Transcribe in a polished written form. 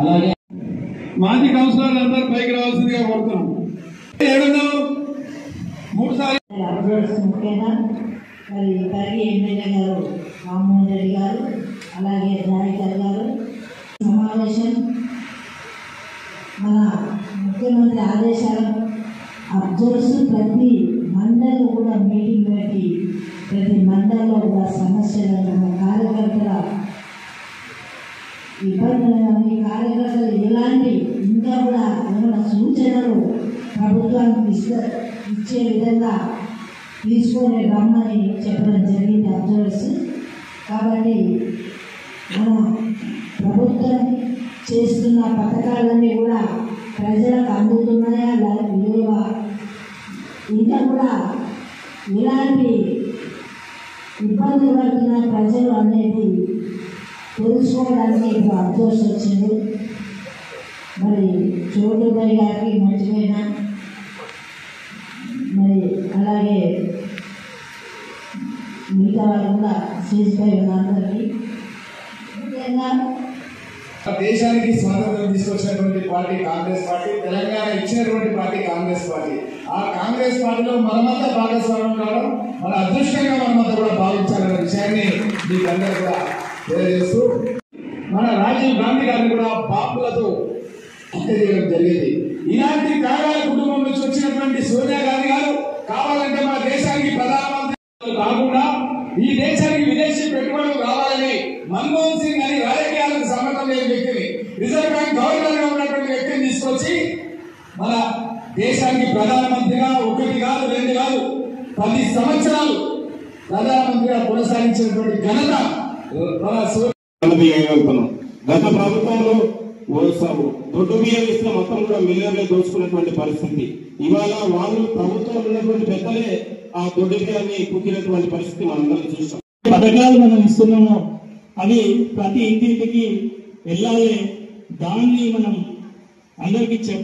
అలాగే మాజీ కౌన్సిలర్లు అందరూ పైకి రావాల్సిందిగా కోరుతున్నాం. 3 సార్లు ముఖ్యంగా మరి పరిగి ఎమ్మెల్యే గారు రామ్మోహన్ రెడ్డి గారు అలాగే జాయికర్ గారు సమావేశం మన ముఖ్యమంత్రి ఆదేశాలను అబ్జర్వ్స్ ప్రతి మండలి కూడా మీటింగ్ పెట్టి ప్రతి మండలిలో కూడా సమస్యలను కార్యకర్తల ఇబ్బందులని కార్యకర్తలు ఎలాంటి ఇంకా కూడా ఏమైనా సూచనలు ప్రభుత్వానికి ఇచ్చే విధంగా తీసుకొని రమ్మని చెప్పడం జరిగింది అబ్జర్వర్స్. కాబట్టి మన ప్రభుత్వం చేస్తున్న పథకాలన్నీ కూడా ప్రజలకు అందుతున్నాయా లేవా, ఇంకా కూడా ఎలాంటి ఇబ్బందులు పడుతున్న ప్రజలు అనేది తెలుసుకోవడానికి ఇప్పుడు అబ్జర్వర్స్ వచ్చింది. మరి చోటుబాయి గారికి మంచిగా మరి అలాగే మిగతా వాళ్ళు కూడా చేసిపోయి ఉన్నందరికీ ముఖ్యంగా దేశానికి స్వాతంత్రం తీసుకొచ్చినటువంటి పార్టీ కాంగ్రెస్ పార్టీ, తెలంగాణ ఇచ్చినటువంటి పార్టీ కాంగ్రెస్ పార్టీ. ఆ కాంగ్రెస్ పార్టీలో మనమంతా భాగస్వామ్యం కావడం మన అదృష్టంగా మనమంతా కూడా భావించాలన్న విషయాన్ని మీకు అందరూ కూడా తెలియజేస్తూ, మన రాజీవ్ గాంధీ గారిని కూడా బాపులతో హత్య చేయడం జరిగింది. ఇలాంటి త్యాగాల కుటుంబం నుంచి వచ్చినటువంటి సోనియా గాంధీ గారు కావాలంటే మన దేశానికి ప్రధానమంత్రి కాకుండా ఈ దేశానికి విదేశీ పెట్టుబడులు కావాలని మన్మోహన్ సింగ్ అని రాజకీయాలకు సంబంధం లేని వ్యక్తిని, రిజర్వ్ బ్యాంక్ గవర్నర్ గా ఉన్నటువంటి వ్యక్తిని తీసుకొచ్చి మన దేశానికి ప్రధానమంత్రిగా 1 కాదు 2 కాదు 10 సంవత్సరాలు ప్రధానమంత్రిగా కొనసాగించినటువంటి ఘనత గత ప్రభుత్వంలో దొడ్డు బియ్యం ఇస్తే మొత్తం కూడా మిలియన్లు దోచుకున్నటువంటి పరిస్థితి. ఇవాళ వాళ్ళు ప్రభుత్వం ఉన్నటువంటి పెద్దలే ఆ దొడ్డు బియ్యాన్ని కుక్కినటువంటి పరిస్థితి మనందరం చూస్తాం. పథకాలు మనం ఇస్తున్నామో అవి ప్రతి ఇంటింటికి వెళ్ళాలి, దాన్ని మనం అందరికీ